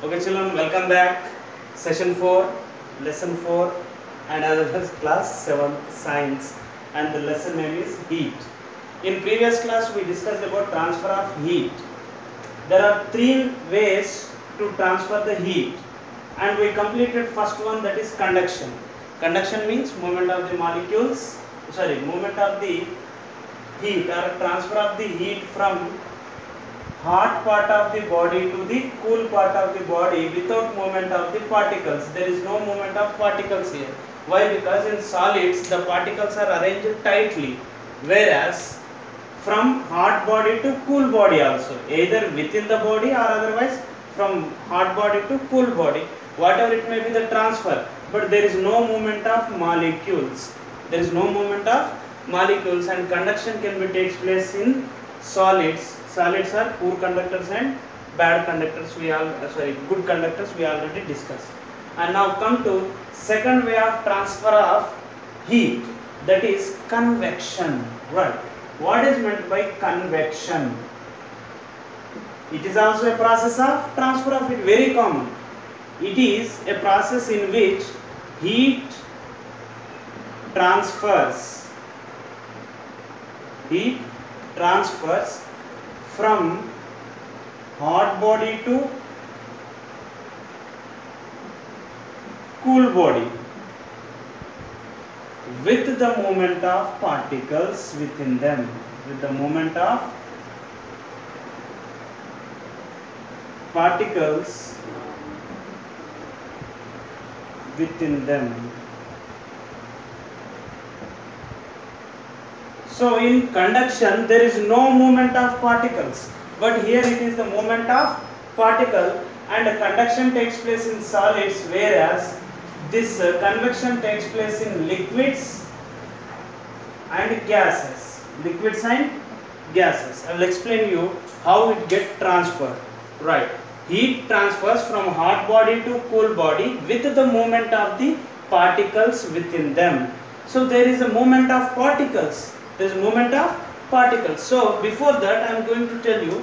Okay, children, welcome back. Session 4, lesson 4, and as well as class 7 science, and the lesson name is heat. In previous class, we discussed about transfer of heat. There are three ways to transfer the heat, and we completed first one, that is conduction. Conduction means movement of the molecules, movement of the heat or transfer of the heat from hot part of the body to the cool part of the body without movement of the particles. There is no movement of particles here. Why? Because in solids the particles are arranged tightly, whereas from hot body to cool body also, either within the body or otherwise from hot body to cool body, whatever it may be the transfer, but there is no movement of molecules. There is no movement of molecules, and conduction can be takes place in solids. Solids are poor conductors and bad conductors. Good conductors we already discussed. And now come to second way of transfer of heat, that is convection. Right? What is meant by convection? It is also a process of transfer of heat, very common. It is a process in which heat transfers from hot body to cool body with the movement of particles within them. With the movement of particles within them. So in conduction there is no movement of particles, but here it is the movement of particle, and conduction takes place in solids, whereas this convection takes place in liquids and gases. Liquids and gases. I will explain you how it gets transferred. Right. Heat transfers from hot body to cool body with the movement of the particles within them. So there is a movement of particles. There is movement of particles. So before that I am going to tell you,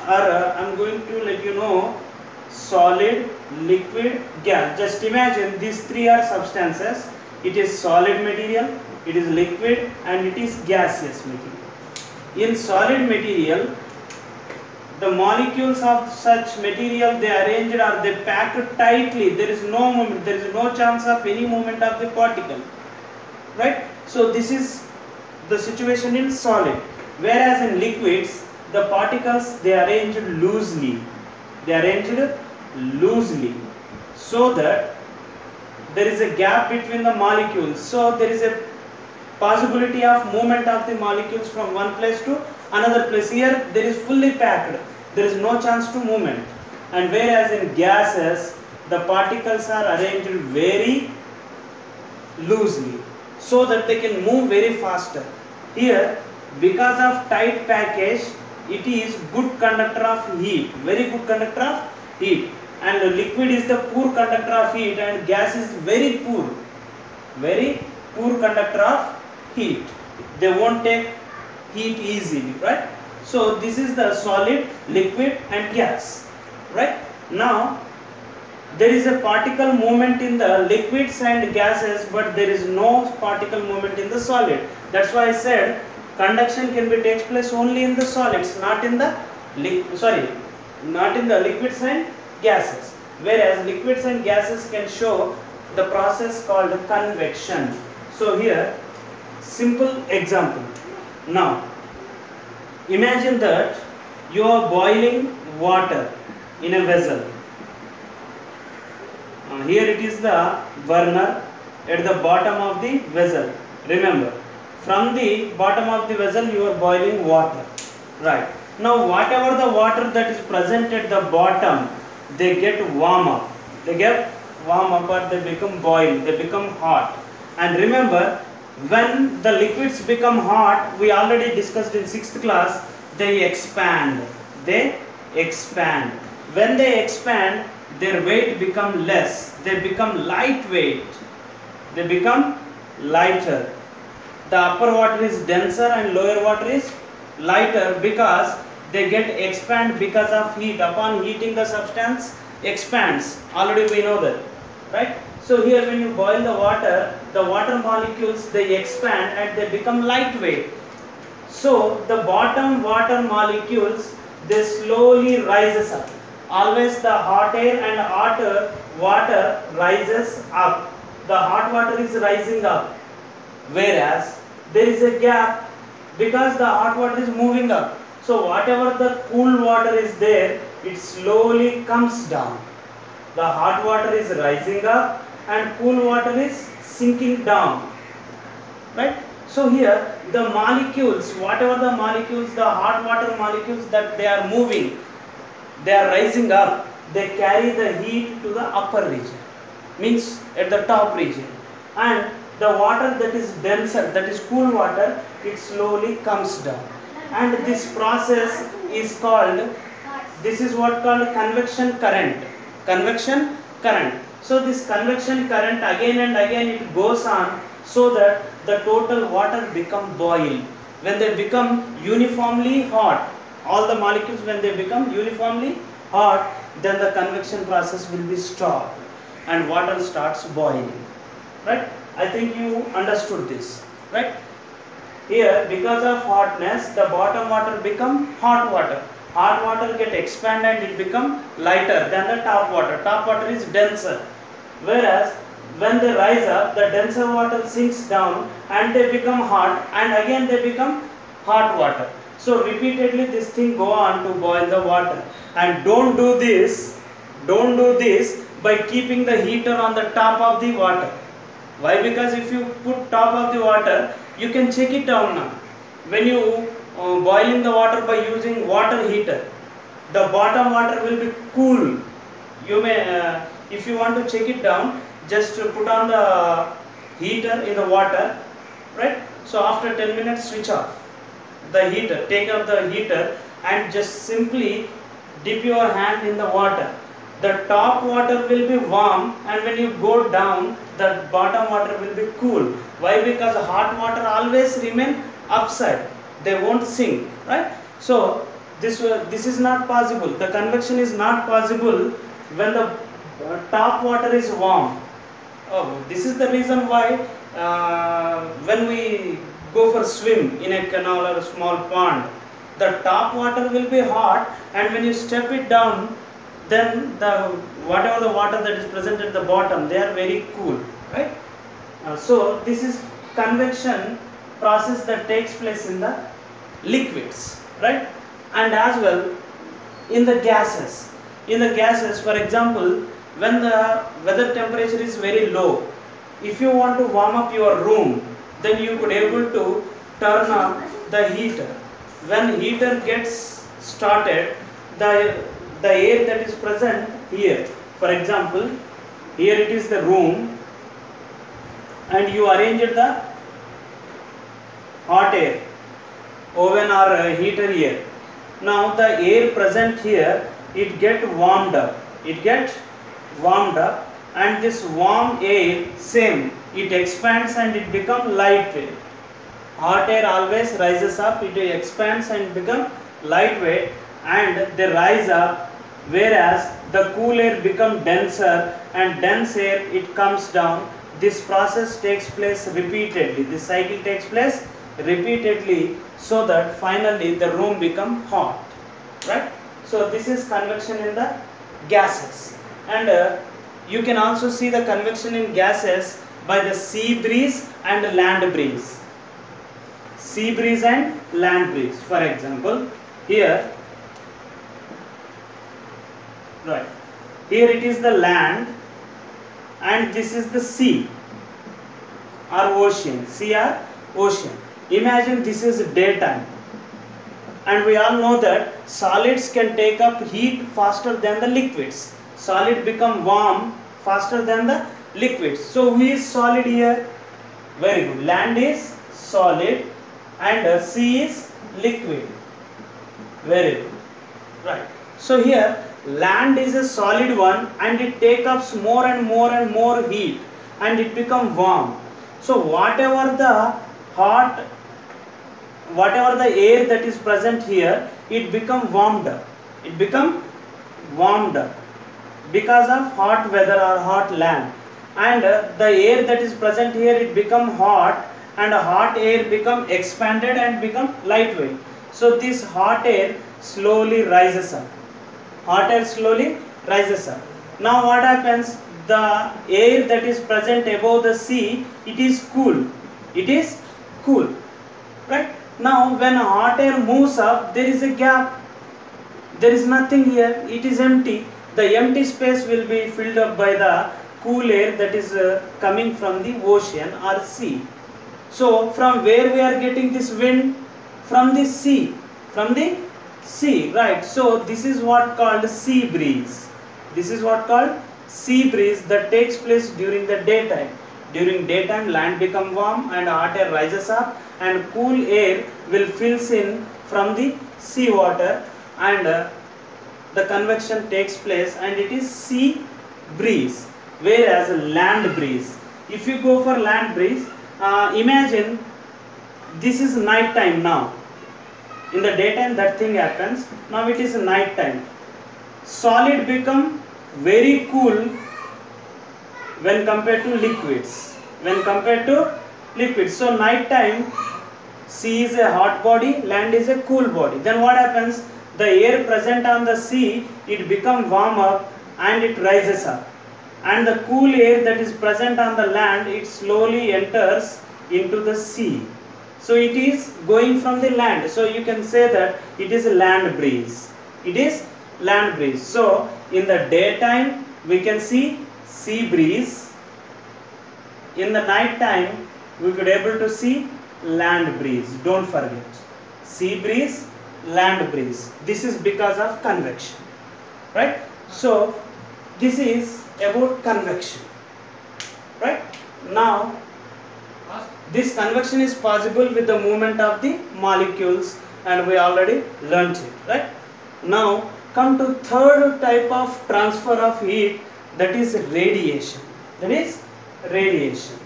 or I am going to let you know, solid, liquid, gas. Just imagine these three are substances. It is solid material, it is liquid, and it is gaseous material. In solid material, the molecules of such material, they arranged or they packed tightly. There is no movement, there is no chance of any movement of the particle. Right? So this is the situation in solid. Whereas in liquids, the particles, they arranged loosely. They arranged loosely, so that there is a gap between the molecules. So there is a possibility of movement of the molecules from one place to another place. Here there is fully packed. There is no chance to movement. And whereas in gases, the particles are arranged very loosely, so that they can move very faster. Here, because of tight package, it is good conductor of heat, very good conductor of heat, and the liquid is the poor conductor of heat, and gas is very poor conductor of heat. They won't take heat easily, right? So this is the solid, liquid and gas. Right? Now there is a particle movement in the liquids and gases, but there is no particle movement in the solid. That's why I said conduction can be takes place only in the solids, not in the liquids and gases. Whereas liquids and gases can show the process called convection. So here, simple example. Now imagine that you are boiling water in a vessel. Here it is the burner at the bottom of the vessel. Remember, from the bottom of the vessel you are boiling water. Right. Now whatever the water that is present at the bottom, they get warm up. They get warm up, or they become boil. They become hot. And remember, when the liquids become hot, we already discussed in 6th class, they expand. They expand. When they expand, their weight become less. They become lightweight. They become lighter. The upper water is denser and lower water is lighter, because they get expand because of heat. Upon heating the substance expands. Already we know that, right? So here when you boil the water molecules they expand and they become lightweight. So the bottom water molecules they slowly rises up. Always the hot air and hot water rises up. The hot water is rising up, whereas there is a gap because the hot water is moving up. So whatever the cool water is there, it slowly comes down. The hot water is rising up and cool water is sinking down, right? So here the molecules, whatever the molecules, the hot water molecules that they are moving, they are rising up, they carry the heat to the upper region, means at the top region, and the water that is denser, that is cool water, it slowly comes down. And this process is called, this is what called convection current. Convection current. So this convection current again and again it goes on, so that the total water become boiled. When they become uniformly hot, all the molecules when they become uniformly hot, then the convection process will be stopped and water starts boiling, right? I think you understood this, right? Here because of hotness the bottom water become hot water. Hot water get expanded and it become lighter than the top water. Top water is denser, whereas when they rise up the denser water sinks down and they become hot and again they become hot water. So repeatedly this thing go on to boil the water. And don't do this by keeping the heater on the top of the water. Why? Because if you put top of the water, you can check it down now. When you boiling the water by using water heater, the bottom water will be cool. You may, if you want to check it down, just put on the heater in the water, right? So after 10 minutes switch off the heater, take out the heater and just simply dip your hand in the water. The top water will be warm and when you go down the bottom water will be cool. Why? Because hot water always remain upside, they won't sink, right? So this is not possible. The convection is not possible when the top water is warm. This is the reason why when we go for swim in a canal or a small pond, the top water will be hot and when you step it down, then the whatever the water that is present at the bottom, they are very cool, right? So this is convection process that takes place in the liquids, right? And as well in the gases. In the gases, for example, when the weather temperature is very low, if you want to warm up your room, then you could able to turn on the heater. When heater gets started, the air that is present here, for example, here it is the room and you arranged the hot air, oven or heater here. Now the air present here, it get warmed up. And this warm air, same, it expands and it become lightweight. Hot air always rises up, it expands and become lightweight and they rise up, whereas the cool air become denser and dense air it comes down. This process takes place repeatedly. This cycle takes place repeatedly so that finally the room become hot, right? So this is convection in the gases. And you can also see the convection in gases by the sea breeze and land breeze. Sea breeze and land breeze. For example, here, right, here it is the land and this is the sea or ocean, sea or ocean. Imagine this is daytime and we all know that solids can take up heat faster than the liquids. Solid become warm faster than the liquids. So who is solid here? Very good. Land is solid and sea is liquid. Very good. Right. So here land is a solid one and it takes up more and more heat and it become warm. So whatever the hot whatever the air that is present here, it become warmed up. It become warmed up because of hot weather or hot land, and the air that is present here, it become hot, and hot air become expanded and become lightweight. So this hot air slowly rises up. Hot air slowly rises up. Now what happens? The air that is present above the sea, it is cool. It is cool. Right? Now when hot air moves up, there is a gap. There is nothing here. It is empty. The empty space will be filled up by the cool air that is coming from the ocean or sea. So from where we are getting this wind? From the sea. From the sea, right? So this is what called sea breeze. This is what called sea breeze that takes place during the daytime. During daytime, land become warm and hot air rises up, and cool air will fills in from the sea water, and the convection takes place, and it is sea breeze. Whereas land breeze, if you go for land breeze, imagine this is night time now. In the daytime that thing happens. Now it is night time. Solid become very cool when compared to liquids. When compared to liquids. So night time, sea is a hot body, land is a cool body. Then what happens? The air present on the sea, it become warm up and it rises up. And the cool air that is present on the land, it slowly enters into the sea. So it is going from the land. So you can say that it is a land breeze. It is land breeze. So in the daytime we can see sea breeze. In the night time we could able to see land breeze. Don't forget. Sea breeze, land breeze. This is because of convection. Right? So this is about convection. Right? Now this convection is possible with the movement of the molecules, and we already learnt it, right? Now come to third type of transfer of heat, that is radiation. That is radiation.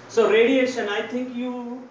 So radiation, I think you